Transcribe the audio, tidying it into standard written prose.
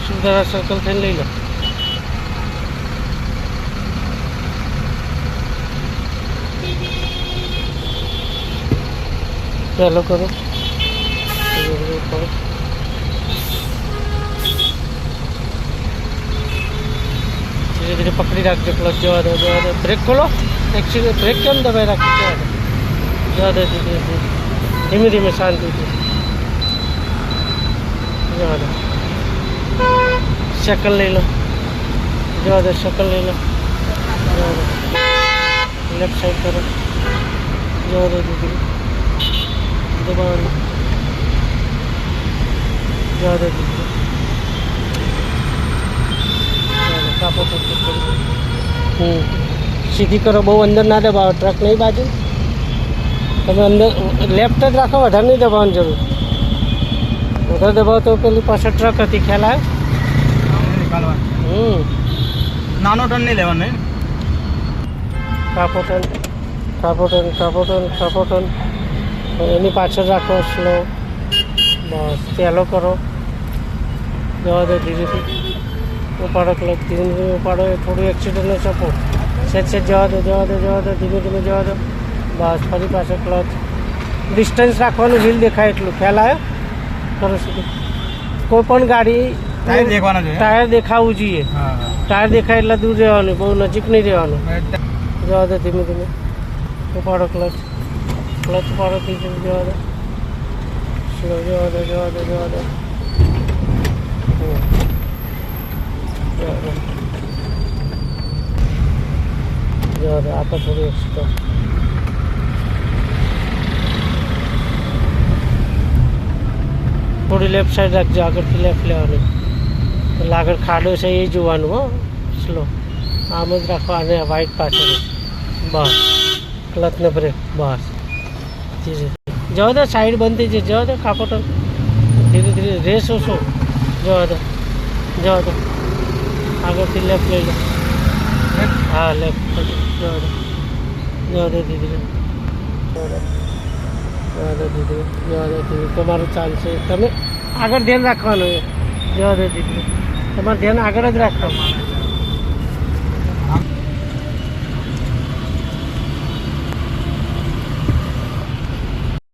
સુધારા સર્કલ થઈને લઈ લો. ચાલો કરો. ધીરે ધીરે પકડી રાખજો. ક્લચ જવા દો, જવા દો. બ્રેક ખોલો. એક્સિડન્ટ બ્રેક કેમ દબાઈ રાખી? જવા દો. ધીરે ધીરે ધીમે ધીમે શાંતિથી જવા દો. સેકલ લઈ લો. જવા દો. સેકલ લઈ લો. જવા દો. લેફ્ટ સાઈડ કરો. જવા દો. દીધી દબાવવાનું. જવા દો. દીધી કાપો. સીધી કરો. બહુ અંદર ના દબાવો. ટ્રક નહીં બાજુ. તમે અંદર લેફ્ટ જ રાખો. વધારે નહીં દબાવવાની જરૂર. વધારે દબાવો તો પેલી પાછળ ટ્રક હતી. ખ્યાલ આવ્યો? નાનો ટર્ન નહીં લેવાનો. કાપો ટર્ન, કાપો ટર્ન, કાપો ટર્ન, કાપો ટર્ન. એની પાછળ રાખો. સ્લો. બસ ચાલો કરો. જવા દો. ધીરેથી ઉપાડો. ક્લચ ધીરે ધીરે ઉપાડો. એ થોડું એક્સિડન્ટનો સપોર્ટ. સેજ જવા દો. જવા દો. જવા દો. ધીમે ધીમે જવા દો. બસ ફરી પાછળ ક્લચ. ડિસ્ટન્સ રાખવાનું. વ્હીલ દેખાય એટલું. ખ્યાલ આવ્યો? કરો સીધું. કોઈ પણ ગાડી ટાયર દેખવાના જોઈએ. ટાયર દેખાવું જોઈએ. ટાયર દેખાય એટલે દૂર રહેવાનું. બહુ નજીક નહીં રહેવાનું. જવા દો. ધીમે ધીમે ઉપાડો. ક્લચ ક્લચ ઉપાડો. ધીરે જવા દો. સ્લો. જવા દો. જવા દો. જવા દો. જવા દો. આપણે થોડી એક્સ્ટ્રા થોડી લેફ્ટ સાઈડ રાખજો. આગળથી લેફ્ટ લેવાની. એટલે આગળ ખાડો છે એ જોવાનું. હો સ્લો. આમ જ રાખો. આને વાઇટ પાછળ. બસ ક્લચને બ્રેક. બસ ધીરે જવા દો. સાઈડ બંધ થઈ જાય. જવા દો. કાપો તો ધીરે ધીરે. રેસ ઓછો. જવા દો. જવા દો. આગળથી લેફ્ટ લઈ લો. હા લેફ્ટ. જવા દો. જવા દો. ધીરે જવા દો. જવા દો. ધીરે જવા દો. ધીરે તમારું ચાલશે. તમે આગળ ધ્યાન રાખવાનું. જવા દો. ધીરે તમારે ધ્યાન આગળ જ રાખવાનું.